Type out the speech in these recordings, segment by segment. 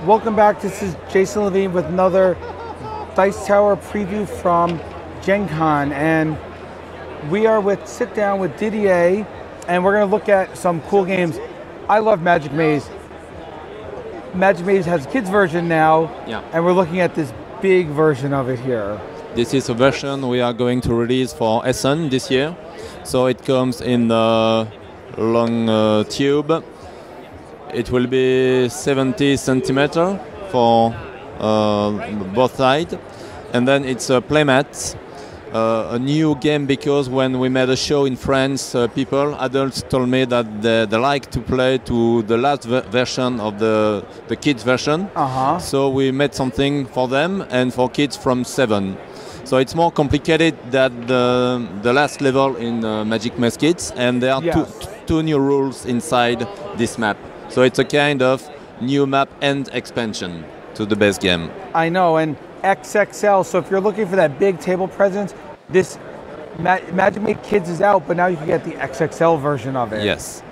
Welcome back. This is Jason Levine with another Dice Tower preview from Gen Con, and we are with Sit Down with Didier, and we're going to look at some cool games. I love Magic Maze. Magic Maze has a kids version now, and we're looking at this big version of it here. This is a version we are going to release for Essen this year. So it comes in a long tube. It will be 70 centimeters for both sides. And then it's a playmat, a new game, because when we made a show in France, adults told me that they like to play to the last version of the kids version. So we made something for them and for kids from 7. So it's more complicated than the last level in Magic Maze Kids, and there are two new rules inside this map. So it's a kind of new map and expansion to the base game. I know, and XXL, so if you're looking for that big table presence, this Magic Maze Kids is out, but now you can get the XXL version of it. Yes.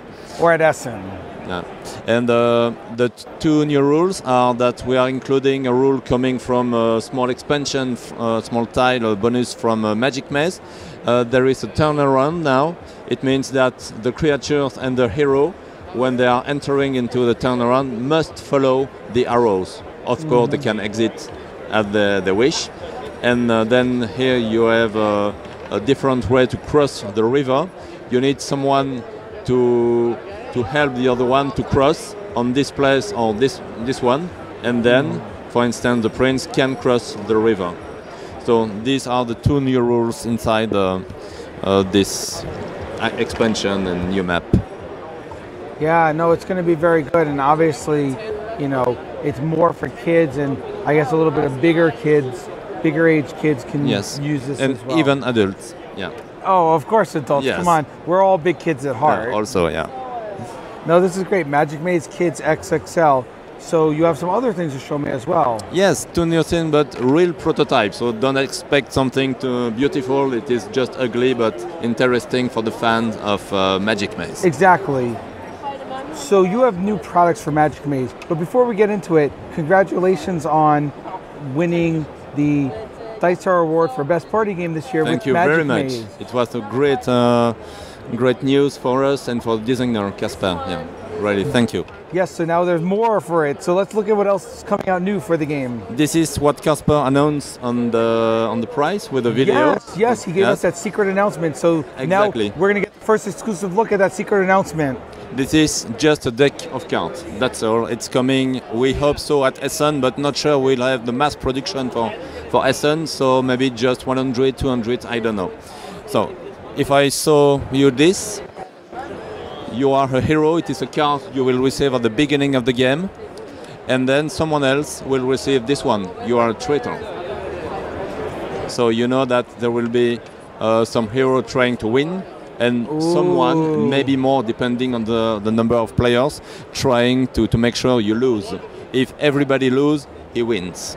Or at Essen. Yeah. And the two new rules are that we are including a rule coming from a small expansion, small tile, a bonus from Magic Maze. There is a turnaround now. It means that the creatures and the hero, when they are entering into the turnaround, must follow the arrows. Of course, they can exit at the wish. And then here you have a different way to cross the river. You need someone to help the other one to cross on this place or this one. And then, for instance, the prince can cross the river. So these are the two new rules inside this expansion and new map. Yeah, no, it's going to be very good, and obviously, you know, it's more for kids, and I guess a little bit of bigger age kids can use this and as well. Even adults, Oh, of course adults, come on. We're all big kids at heart. Also, No, this is great. Magic Maze Kids XXL. So you have some other things to show me as well. Yes, two new things, but real prototypes. So don't expect something too beautiful. It is just ugly, but interesting for the fans of Magic Maze. Exactly. So you have new products for Magic Maze, but before we get into it, congratulations on winning the Dice Tower Award for Best Party Game this year with Magic Maze. Thank you very much. It was a great news for us and for designer Casper. Yeah, really, thank you. Yes, so now there's more for it. So let's look at what else is coming out new for the game. This is what Casper announced on the prize with the video. Yes, he gave us that secret announcement. So now we're going to get the first exclusive look at that secret announcement. This is just a deck of cards, that's all. It's coming, we hope so, at Essen, but not sure we'll have the mass production for Essen, so maybe just 100, 200, I don't know. So, if I show you this, you are a hero, it is a card you will receive at the beginning of the game, and then someone else will receive this one, you are a traitor. So you know that there will be some hero trying to win, and someone, maybe more depending on the number of players, trying to make sure you lose. If everybody loses, he wins.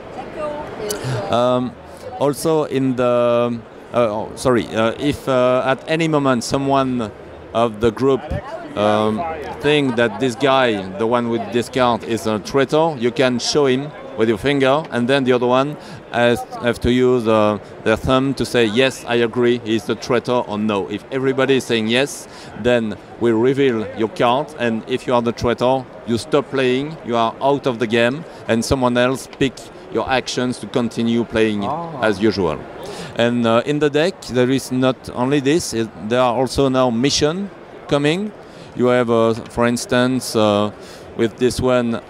Also in the, if at any moment someone of the group think that this guy, the one with this card, is a traitor, you can show him with your finger, and then the other one have to use their thumb to say, yes, I agree, he's the traitor, or no. If everybody is saying yes, then we reveal your card, and if you are the traitor, you stop playing, you are out of the game, and someone else pick your actions to continue playing as usual. And in the deck, there is not only this, there are also now missions coming. You have, for instance, with this one,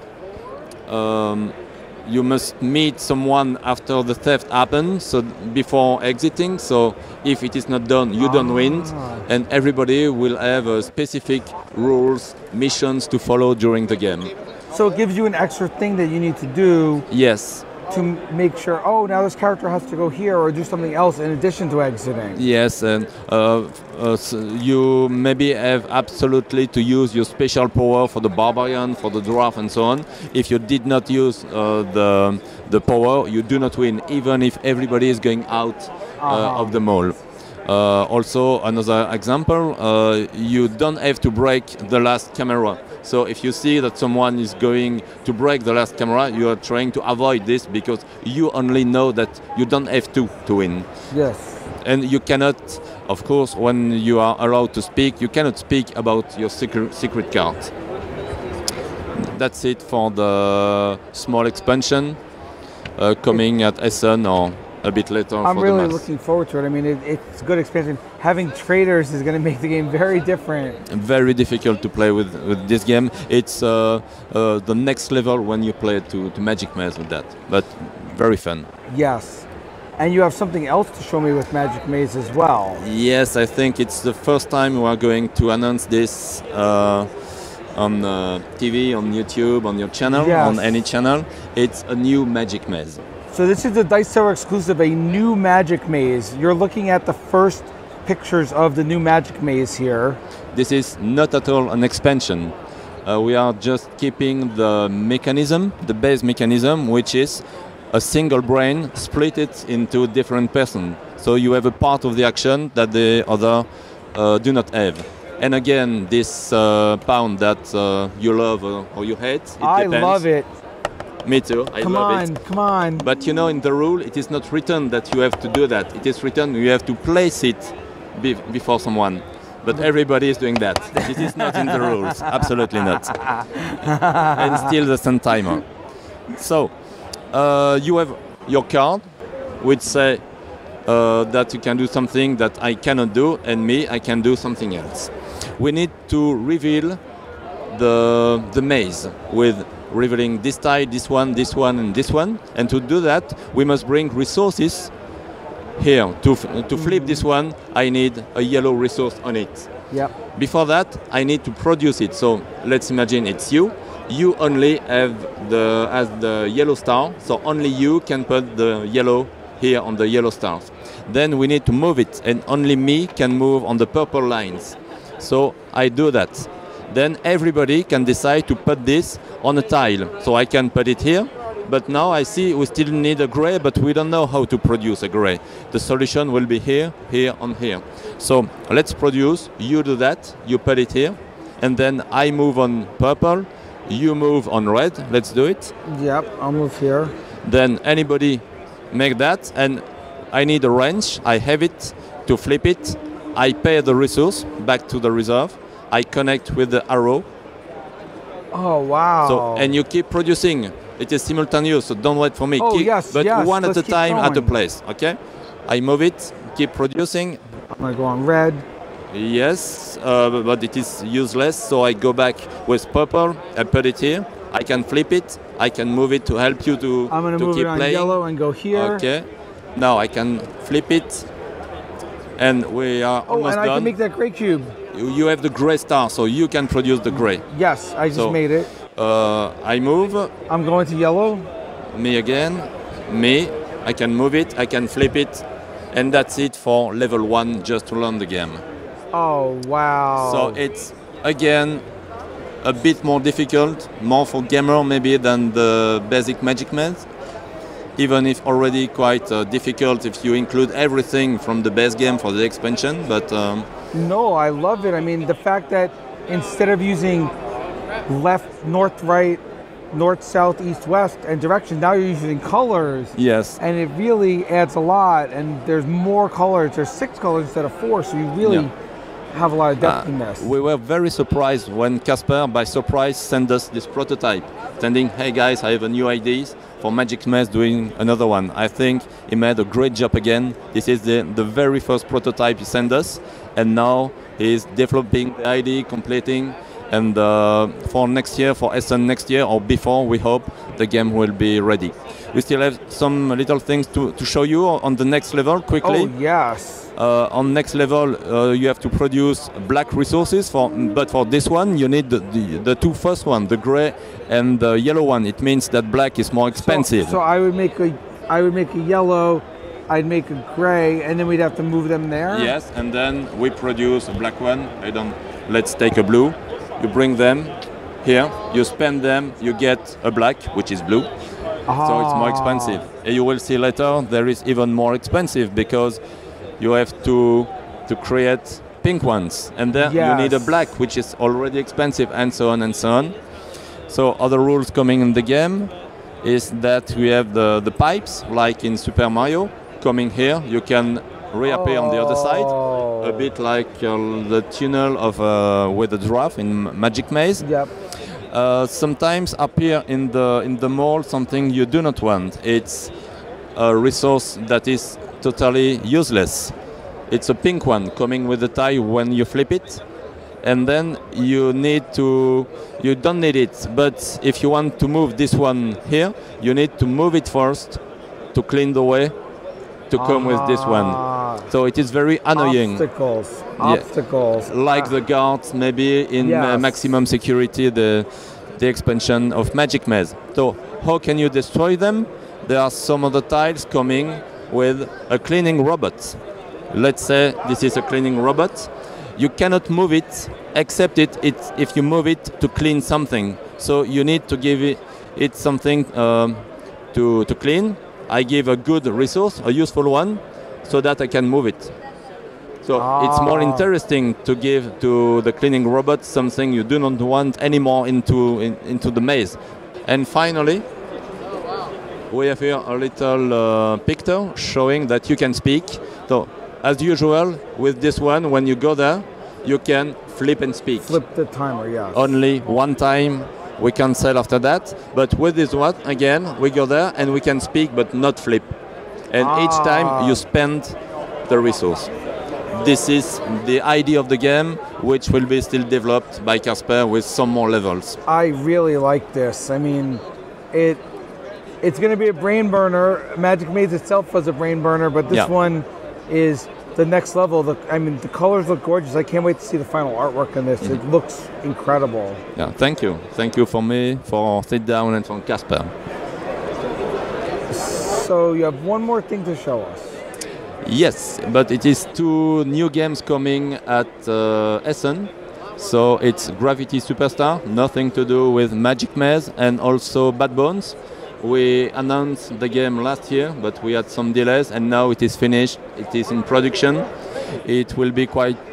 you must meet someone after the theft happened, so before exiting. So if it is not done, you don't win, and everybody will have specific rules, missions to follow during the game. So it gives you an extra thing that you need to do. Yes. To make sure, oh, now this character has to go here or do something else in addition to exiting. Yes, and you maybe have absolutely to use your special power for the barbarian, for the dwarf, and so on. If you did not use the power, you do not win, even if everybody is going out of the mall. Also, another example, you don't have to break the last camera. So if you see that someone is going to break the last camera, you are trying to avoid this because you only know that you don't have to win. Yes. And you cannot, of course, when you are allowed to speak, you cannot speak about your secret card. That's it for the small expansion coming at Essen or a bit later. I'm for really the mass. looking forward to it. I mean, it's good expansion. Having traders is going to make the game very different. Very difficult to play with this game. It's the next level when you play to Magic Maze with that, but very fun. Yes. And you have something else to show me with Magic Maze as well. Yes, I think it's the first time we are going to announce this on TV, on YouTube, on your channel, Yes. on any channel. It's a new Magic Maze. So this is the Dice Tower exclusive, a new Magic Maze. You're looking at the first pictures of the new Magic Maze here. This is not at all an expansion. We are just keeping the mechanism, the base mechanism, which is a single brain split it into different persons. So you have a part of the action that the other do not have. And again, this pound that you love or you hate, it I depends. love it. Me too, I love it. Come on. But you know, in the rule, it is not written that you have to do that. It is written you have to place it before someone. But everybody is doing that. This is not in the rules, absolutely not. And still the same timer. So, you have your card, which say that you can do something that I cannot do, and me, I can do something else. We need to reveal the maze with revealing this tile, this one, and this one. And to do that, we must bring resources here. To flip this one, I need a yellow resource on it. Yep. Before that, I need to produce it. So let's imagine it's you. You only have the yellow star, so only you can put the yellow here on the yellow stars. Then we need to move it, and only me can move on the purple lines. So I do that. Then everybody can decide to put this on a tile. So I can put it here, but now I see we still need a gray, but we don't know how to produce a gray. The solution will be here, here, and here. So let's produce, you do that, you put it here, and then I move on purple, you move on red, let's do it. Yep, I'll move here. Then anybody make that, and I need a wrench, I have it to flip it, I pay the resource back to the reserve, I connect with the arrow. Oh, wow. So, and you keep producing. It is simultaneous, so don't wait for me. Oh, keep, yes, but yes, one at let's a keep time at a going. place, okay? I move it, keep producing. I'm going to go on red. Yes, but it is useless, so I go back with purple, I put it here. I can flip it, I can move it to help you to I'm going to move keep it on playing. yellow and go here. Okay, now I can flip it, and we are Oh, almost and I done. can make that gray cube. You have the gray star, so you can produce the gray. Yes, I just So, made it. I move, I'm going to yellow. me again, me, I can move it, I can flip it, and that's it for level 1, just to learn the game. Oh, wow. So it's, again, a bit more difficult, more for gamer maybe than the basic Magic Maze, even if already quite difficult if you include everything from the base game for the expansion, but... No, I love it. I mean, the fact that instead of using left, north, right, north, south, east, west, and direction, now you're using colors. Yes. And it really adds a lot. And there's more colors. There's 6 colors instead of 4, so you really have a lot of depth in this. We were very surprised when Casper, by surprise, sent us this prototype, sending, hey guys, I have a new idea for Magic Maze doing another one. I think he made a great job again. This is the very first prototype he sent us, and now he's developing the idea, completing, and for next year, for Essen next year, or before, we hope the game will be ready. We still have some little things to show you on the next level, quickly. Oh, yes. On next level, you have to produce black resources, but for this one, you need the two first one, the gray and the yellow one. It means that black is more expensive. So I would make a yellow, I'd make a gray, and then we'd have to move them there? Yes, and then we produce a black one. Let's take a blue. You bring them here, you spend them, you get a black, which is blue. So it's more expensive. And you will see later there is even more expensive because you have to to create pink ones, and then you need a black, which is already expensive, and so on and so on. So other rules coming in the game is that we have the pipes, like in Super Mario, coming here. You can reappear on the other side, a bit like the tunnel of with the giraffe in Magic Maze. Yep. Sometimes appear in the mall something you do not want. It's a resource that is totally useless. It's a pink one coming with the tie when you flip it, and then you don't need it, but if you want to move this one here, you need to move it first to clean the way to come with this one. So it is very annoying. Obstacles. Like the guards maybe in maximum security, the expansion of Magic Maze. So how can you destroy them? There are some other tiles coming with a cleaning robot. Let's say this is a cleaning robot. You cannot move it, except if you move it to clean something. So you need to give it something to clean. I give a good resource, a useful one, so that I can move it. So it's more interesting to give to the cleaning robot something you do not want anymore into the maze. And finally, we have here a little picture showing that you can speak. So as usual, with this one, when you go there, you can flip and speak. Flip the timer, yeah. Only one time, we cancel after that. But with this one, again, we go there and we can speak but not flip. And each time you spend the resource. This is the idea of the game, which will be still developed by Casper with some more levels. I really like this. I mean, it's going to be a brain burner. Magic Maze itself was a brain burner, but this one is the next level. I mean, the colors look gorgeous. I can't wait to see the final artwork on this. It looks incredible. Yeah, thank you. Thank you for me, for Sit Down, and for Casper. So you have one more thing to show us. Yes, but it is 2 new games coming at Essen. So it's Gravity Superstar, nothing to do with Magic Maze, and also Bad Bones. We announced the game last year, but we had some delays, and now it is finished. It is in production. It will be quite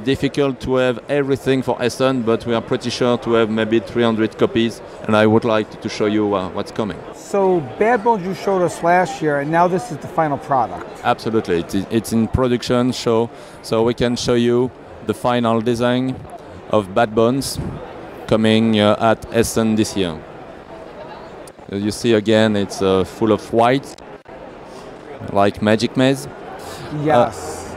difficult to have everything for Essen, but we are pretty sure to have maybe 300 copies, and I would like to show you what's coming. So Bad Bones you showed us last year, and now this is the final product. Absolutely. It's in production, so we can show you the final design of Bad Bones coming at Essen this year. As you see again, it's full of white, like Magic Maze. Yes.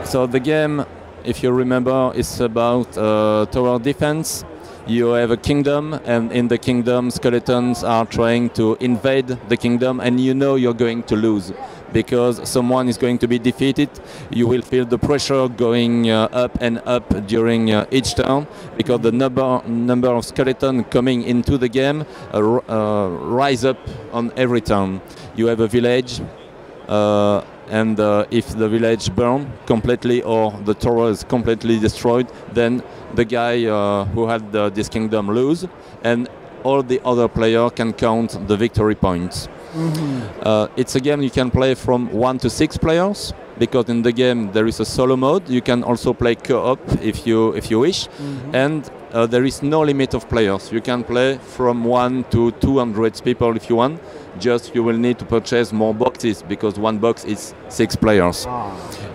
So the game, if you remember, is about tower defense. You have a kingdom, and in the kingdom, skeletons are trying to invade the kingdom, and you know you're going to lose because someone is going to be defeated. You will feel the pressure going up and up during each turn because the number of skeletons coming into the game rise up on every turn. You have a village. And if the village burns completely or the tower is completely destroyed, then the guy who had this kingdom lose, and all the other players can count the victory points. It's a game you can play from 1 to 6 players, because in the game there is a solo mode. You can also play co-op if you wish, and there is no limit of players. You can play from 1 to 200 people if you want. Just you will need to purchase more boxes because one box is 6 players.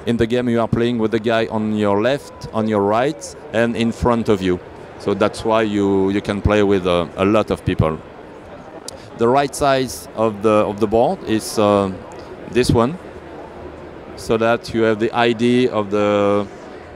In the game you are playing with the guy on your left, on your right, and in front of you. So that's why you can play with a lot of people. The right size of the board is this one, so that you have the idea of the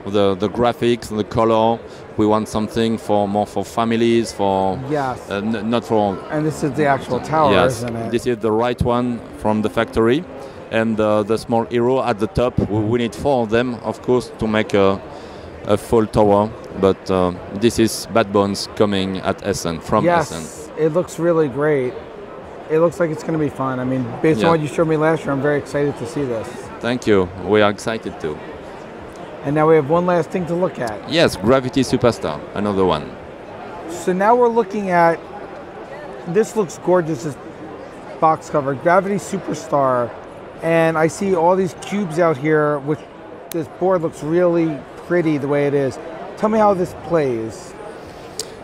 graphics and the color. We want something more for families, for not for. And this is the actual tower, isn't it? This is the right one from the factory, and the small hero at the top. We need 4 of them, of course, to make a full tower. But this is Bad Bones coming at Essen from Essen. Yes, it looks really great. It looks like it's going to be fun. I mean, based on what you showed me last year, I'm very excited to see this. Thank you. We are excited too. And now we have one last thing to look at. Yes, Gravity Superstar, another one. So now we're looking at, this looks gorgeous, this box cover, Gravity Superstar. And I see all these cubes out here, which this board looks really pretty the way it is. Tell me how this plays.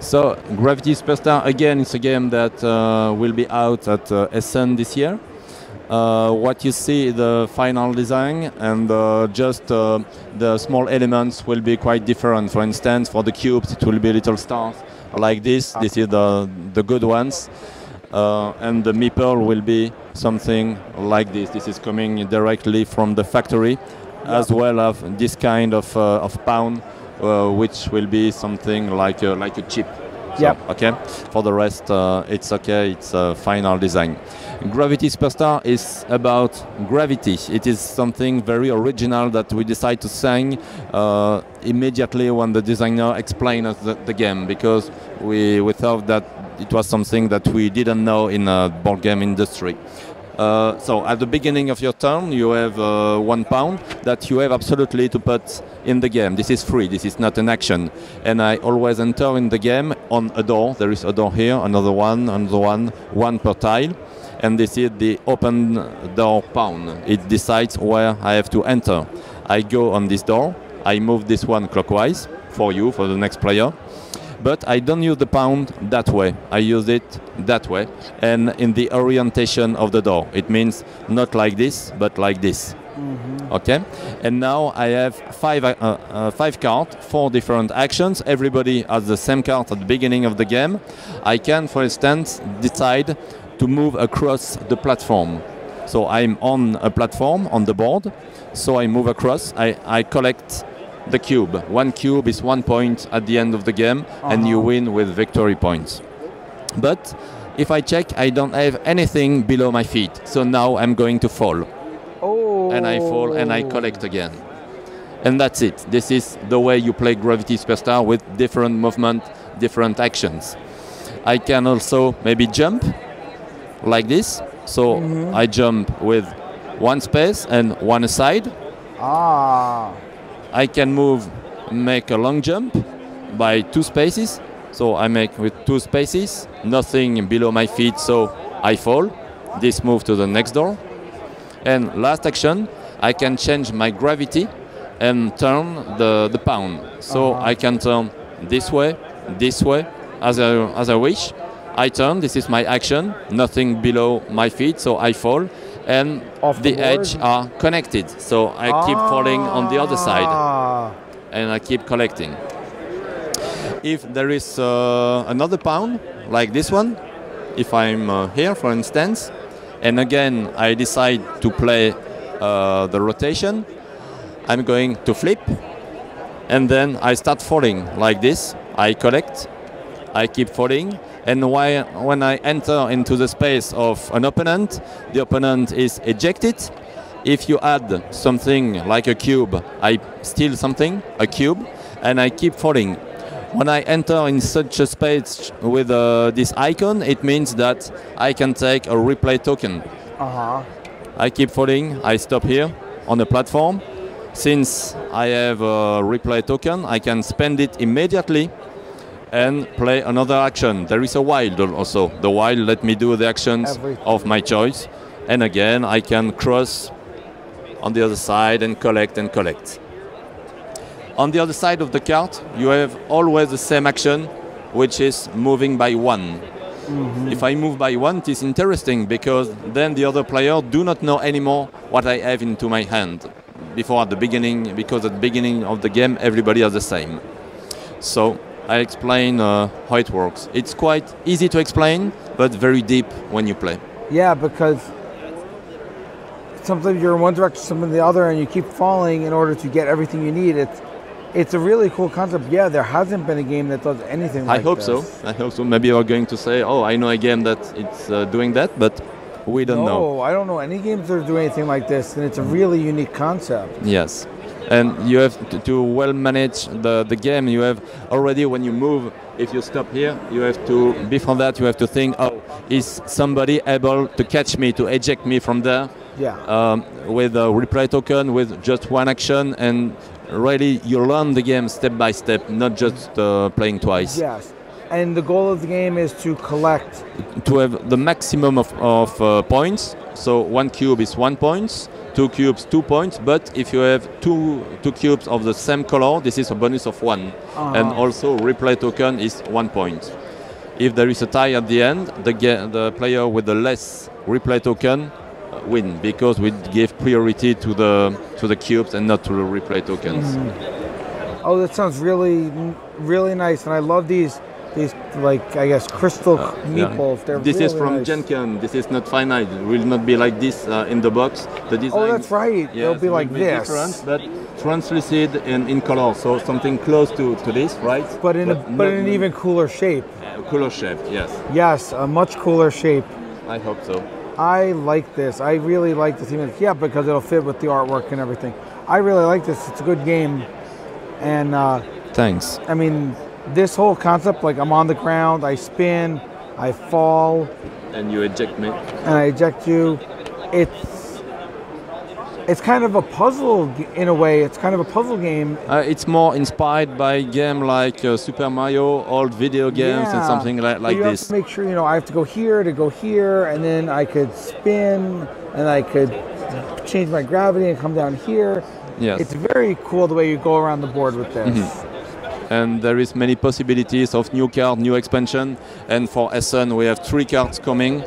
So Gravity Superstar, again, it's a game that will be out at Essen this year. What you see is the final design, and just the small elements will be quite different. For instance, for the cubes, it will be little stars like this. This is the good ones. And the meeple will be something like this. This is coming directly from the factory, as well as this kind of pound, which will be something like a chip. So, okay. For the rest, it's okay. It's a final design. Gravity Superstar is about gravity. It is something very original that we decide to sing immediately when the designer explained us the game, because we thought that it was something that we didn't know in the board game industry. So at the beginning of your turn, you have 1 pound that you have absolutely to put in the game. This is free, this is not an action. And I always enter in the game on a door. There is a door here, another one per tile. And this is the open door pound. It decides where I have to enter. I go on this door, I move this one clockwise for you, for the next player. But I don't use the pound that way. I use it that way, and in the orientation of the door. It means not like this, but like this. Okay? And now I have 5 cards, 4 different actions. Everybody has the same card at the beginning of the game. I can, for instance, decide to move across the platform. So I'm on a platform on the board, so I move across. I collect the cube. 1 cube is 1 point at the end of the game, and you win with victory points. But if I check, I don't have anything below my feet, so now I'm going to fall. And I fall and I collect again. And that's it. This is the way you play Gravity Superstar, with different movement, different actions. I can also maybe jump like this. So I jump with 1 space and 1 aside. I can make a long jump by 2 spaces. So I make with 2 spaces, nothing below my feet, so I fall. This move to the next door. And last action, I can change my gravity and turn the pound. So I can turn this way, as I wish. I turn, this is my action, nothing below my feet, so I fall. And the edges are connected, so I keep falling on the other side, and I keep collecting. If there is another pound, like this one, if I'm here, for instance, and again I decide to play the rotation, I'm going to flip, and then I start falling like this. I collect, I keep falling. And when I enter into the space of an opponent, the opponent is ejected. If you add something like a cube, I steal something, a cube, and I keep falling. When I enter in such a space with this icon, it means that I can take a replay token. I keep falling, I stop here on the platform. Since I have a replay token, I can spend it immediately and play another action. There is a wild also. The wild let me do the actions of my choice. And again, I can cross on the other side and collect and collect. On the other side of the card, you have always the same action, which is moving by 1. If I move by 1, it is interesting, because then the other player do not know anymore what I have into my hand. Before at the beginning, because at the beginning of the game, everybody has the same. So I explain how it works. It's quite easy to explain, but very deep when you play. Yeah, because sometimes you're in one direction, sometimes the other, and you keep falling in order to get everything you need. It's a really cool concept. Yeah, there hasn't been a game that does anything like this. I hope so. Maybe you're going to say, oh, I know a game that it's doing that, but we don't know. No, I don't know any games that are doing anything like this, and it's a really unique concept. Yes. And you have to well manage the game. You have already, when you move, if you stop here, you have to, before that, you have to think, oh, is somebody able to catch me, to eject me from there? Yeah. With a replay token, with just 1 action, and really you learn the game step by step, not just playing twice. Yes. And the goal of the game is to collect. To have the maximum of points. So 1 cube is 1 point. 2 cubes, 2 points. But if you have two cubes of the same color, this is a bonus of 1. And also replay token is 1 point. If there is a tie at the end, the player with the less replay token win, because we give priority to the cubes and not to the replay tokens. Oh, that sounds really, really nice, and I love these like, I guess, crystal meatballs. They're this really is from nice. Gen Con. This is not finite. It will not be like this in the box. The design, oh, that's right. Yes, It'll be like this. Different, but translucid and in color, so something close to this, right? But in an even cooler shape. Cooler shape, yes. Yes, a much cooler shape. I hope so. I like this. I really like the theme. Yeah, because it'll fit with the artwork and everything. I really like this. It's a good game. And thanks. I mean, this whole concept, like I'm on the ground, I spin, I fall. And you eject me. And I eject you. It's kind of a puzzle in a way. It's kind of a puzzle game. It's more inspired by game like Super Mario, old video games, and something like you this. Have to make sure, I have to go here, and then I could spin, and I could change my gravity and come down here. Yes. It's very cool the way you go around the board with this. And there is many possibilities of new card, new expansion. And for Essen, we have 3 cards coming,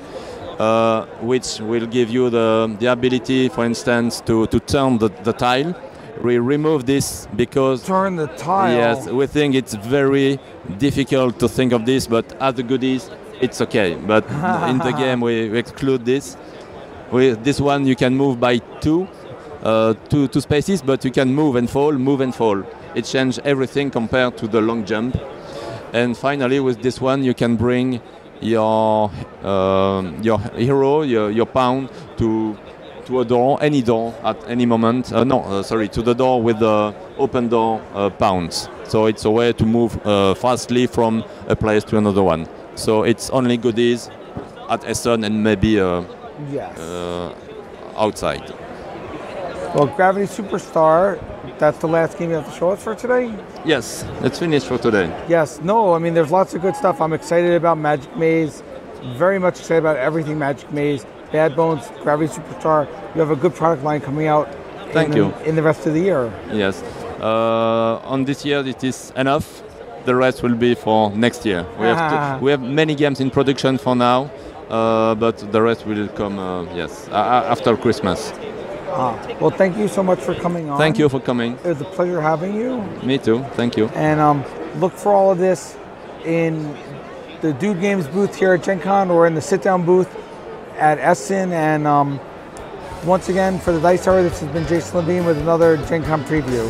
which will give you the ability, for instance, to turn the tile. We remove this because... Turn the tile? Yes, we think it's very difficult to think of this, but as the goodies, it's okay. But in the game, we exclude this. With this one, you can move by two spaces, but you can move and fall. It changes everything compared to the long jump. And finally, with this one, you can bring your hero, your pawn, to a door, any door at any moment. To the door with the open door pawns. So it's a way to move fastly from a place to another one. So it's only goodies at Essen and maybe outside. Well, Gravity Superstar, that's the last game you have to show us for today? Yes, it's finished for today. Yes, no, I mean, there's lots of good stuff. I'm excited about Magic Maze, very much excited about everything Magic Maze. Bad Bones, Gravity Superstar, you have a good product line coming out in the rest of the year. Yes, on this year it is enough. The rest will be for next year. We have many games in production for now, but the rest will come, after Christmas. Well, thank you so much for coming on. Thank you for coming. It was a pleasure having you. Me too. Thank you. And look for all of this in the Dude Games booth here at Gen Con or in the sit-down booth at Essen. And once again, for the Dice Tower, this has been Jason Levine with another Gen Con preview.